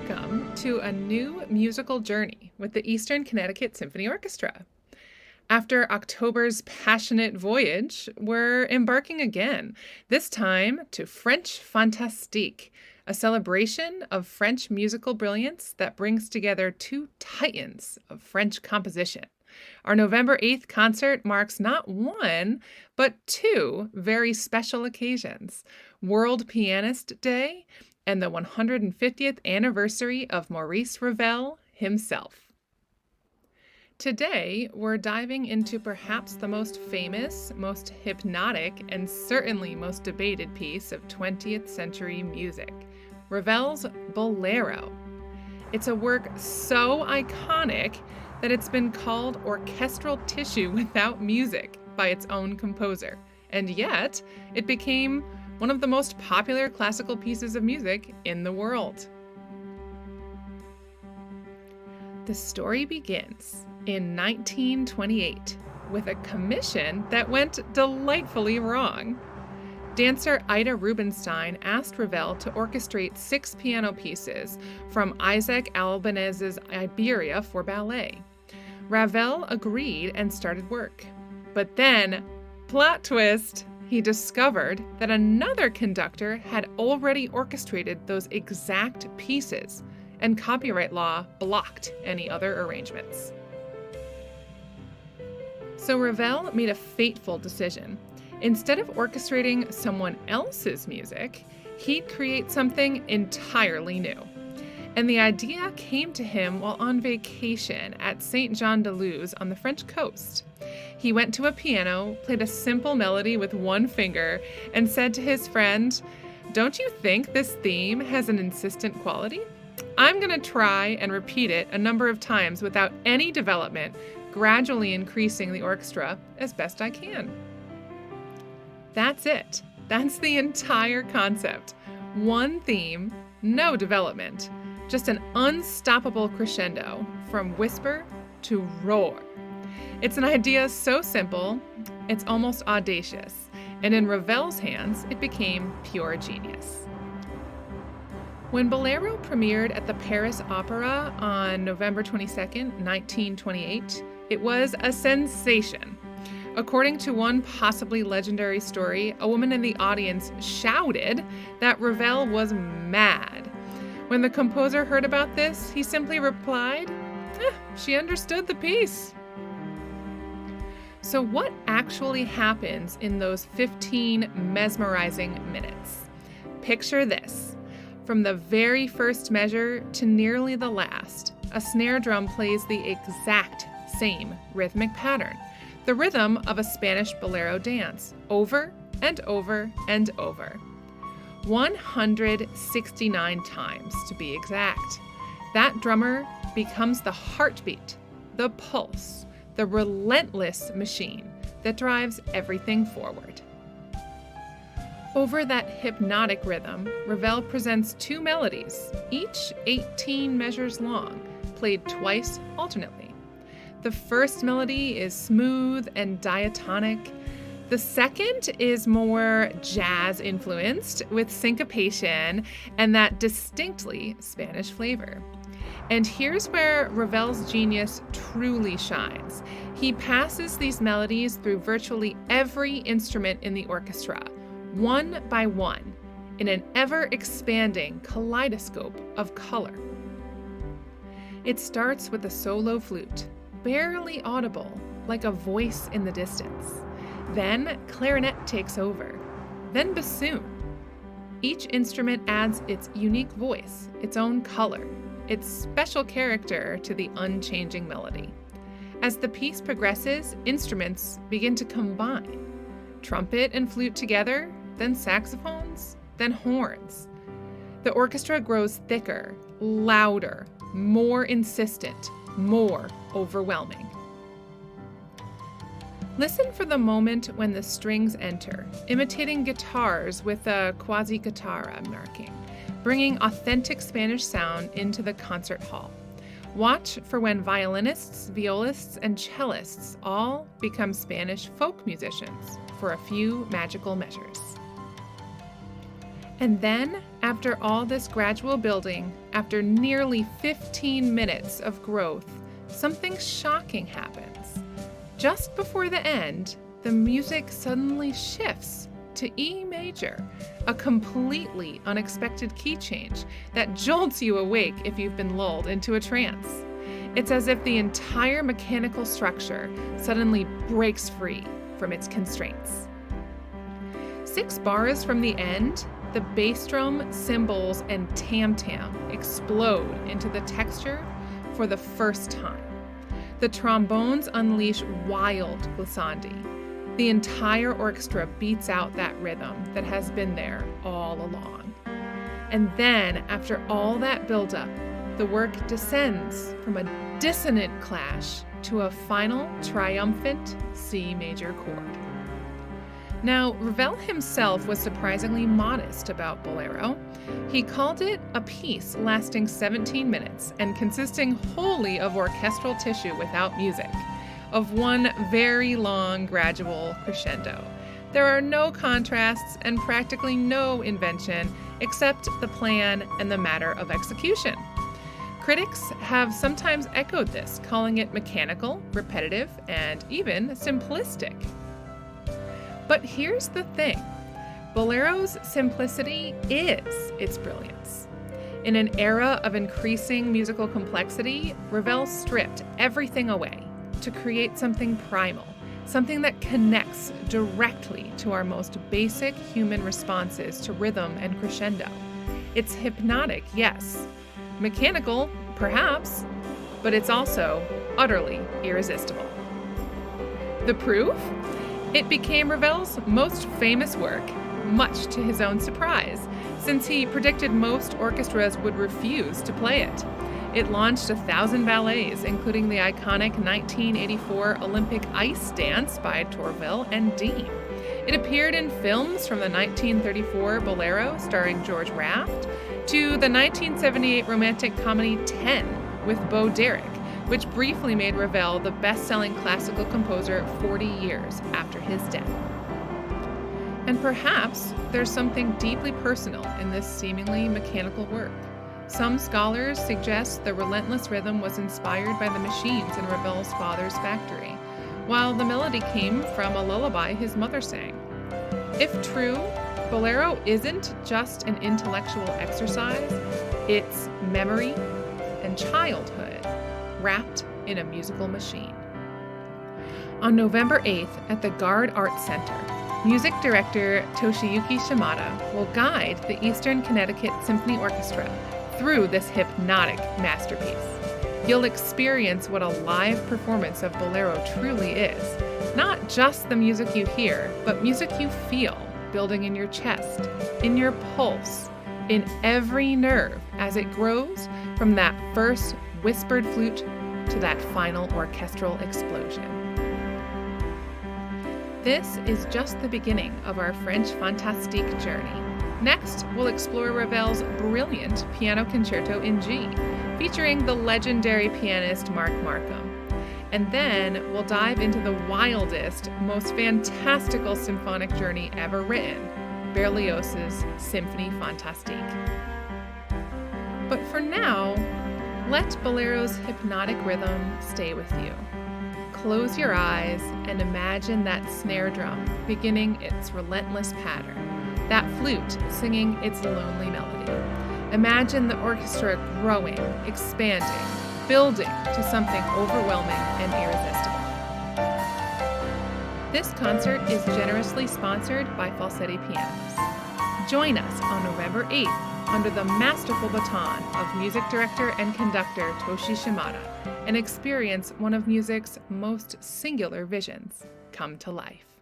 Welcome to a new musical journey with the Eastern Connecticut Symphony Orchestra. After October's passionate voyage, we're embarking again, this time to French Fantastique, a celebration of French musical brilliance that brings together two titans of French composition. Our November 8th concert marks not one, but two very special occasions: World Pianist Day and the 150th anniversary of Maurice Ravel himself. Today, we're diving into perhaps the most famous, most hypnotic, and certainly most debated piece of 20th century music, Ravel's Bolero. It's a work so iconic that it's been called orchestral tissue without music by its own composer, and yet it became one of the most popular classical pieces of music in the world. The story begins in 1928 with a commission that went delightfully wrong. Dancer Ida Rubinstein asked Ravel to orchestrate 6 piano pieces from Isaac Albanese's Iberia for ballet. Ravel agreed and started work. But then, plot twist, he discovered that another conductor had already orchestrated those exact pieces, and copyright law blocked any other arrangements. So Ravel made a fateful decision. Instead of orchestrating someone else's music, he'd create something entirely new. And the idea came to him while on vacation at Saint-Jean-de-Luz on the French coast. He went to a piano, played a simple melody with one finger, and said to his friend, "Don't you think this theme has an insistent quality? I'm going to try and repeat it a number of times without any development, gradually increasing the orchestra as best I can." That's it. That's the entire concept. One theme, no development. Just an unstoppable crescendo from whisper to roar. It's an idea so simple, it's almost audacious, and in Ravel's hands, it became pure genius. When Bolero premiered at the Paris Opera on November 22nd, 1928, it was a sensation. According to one possibly legendary story, a woman in the audience shouted that Ravel was mad. When the composer heard about this, he simply replied, "She understood the piece." So what actually happens in those 15 mesmerizing minutes? Picture this. From the very first measure to nearly the last, a snare drum plays the exact same rhythmic pattern, the rhythm of a Spanish bolero dance, over and over and over. 169 times, to be exact. That drummer becomes the heartbeat, the pulse, the relentless machine that drives everything forward. Over that hypnotic rhythm, Ravel presents 2 melodies, each 18 measures long, played twice alternately. The first melody is smooth and diatonic. The second is more jazz-influenced with syncopation and that distinctly Spanish flavor. And here's where Ravel's genius truly shines. He passes these melodies through virtually every instrument in the orchestra, one by one, in an ever-expanding kaleidoscope of color. It starts with a solo flute, barely audible, like a voice in the distance. Then clarinet takes over, then bassoon. Each instrument adds its unique voice, its own color, its special character to the unchanging melody. As the piece progresses, instruments begin to combine. Trumpet and flute together, then saxophones, then horns. The orchestra grows thicker, louder, more insistent, more overwhelming. Listen for the moment when the strings enter, imitating guitars with a quasi-guitarra marking, bringing authentic Spanish sound into the concert hall. Watch for when violinists, violists, and cellists all become Spanish folk musicians for a few magical measures. And then, after all this gradual building, after nearly 15 minutes of growth, something shocking happens. Just before the end, the music suddenly shifts to E major, a completely unexpected key change that jolts you awake if you've been lulled into a trance. It's as if the entire mechanical structure suddenly breaks free from its constraints. 6 bars from the end, the bass drum, cymbals, and tam-tam explode into the texture for the first time. The trombones unleash wild glissandi. The entire orchestra beats out that rhythm that has been there all along. And then, after all that buildup, the work descends from a dissonant clash to a final triumphant C major chord. Now, Ravel himself was surprisingly modest about Bolero. He called it a piece lasting 17 minutes and consisting wholly of orchestral tissue without music, of one very long gradual crescendo. There are no contrasts and practically no invention except the plan and the matter of execution. Critics have sometimes echoed this, calling it mechanical, repetitive, and even simplistic. But here's the thing. Bolero's simplicity is its brilliance. In an era of increasing musical complexity, Ravel stripped everything away to create something primal, something that connects directly to our most basic human responses to rhythm and crescendo. It's hypnotic, yes. Mechanical, perhaps, but it's also utterly irresistible. The proof? It became Ravel's most famous work, much to his own surprise, since he predicted most orchestras would refuse to play it. It launched 1,000 ballets, including the iconic 1984 Olympic ice dance by Tourville and Dean. It appeared in films from the 1934 Bolero starring George Raft to the 1978 romantic comedy 10 with Bo Derek, which briefly made Ravel the best-selling classical composer 40 years after his death. And perhaps there's something deeply personal in this seemingly mechanical work. Some scholars suggest the relentless rhythm was inspired by the machines in Ravel's father's factory, while the melody came from a lullaby his mother sang. If true, Bolero isn't just an intellectual exercise, it's memory and childhood wrapped in a musical machine. On November 8th at the Garde Arts Center, music director Toshiyuki Shimada will guide the Eastern Connecticut Symphony Orchestra through this hypnotic masterpiece. You'll experience what a live performance of Bolero truly is. Not just the music you hear, but music you feel building in your chest, in your pulse, in every nerve as it grows from that first whispered flute to that final orchestral explosion. This is just the beginning of our French Fantastique journey. Next, we'll explore Ravel's brilliant piano concerto in G, featuring the legendary pianist Mark Markham. And then we'll dive into the wildest, most fantastical symphonic journey ever written, Berlioz's Symphonie Fantastique. But for now, let Bolero's hypnotic rhythm stay with you. Close your eyes and imagine that snare drum beginning its relentless pattern, that flute singing its lonely melody. Imagine the orchestra growing, expanding, building to something overwhelming and irresistible. This concert is generously sponsored by Falsetti Pianos. Join us on November 8th under the masterful baton of music director and conductor Toshi Shimada and experience one of music's most singular visions come to life.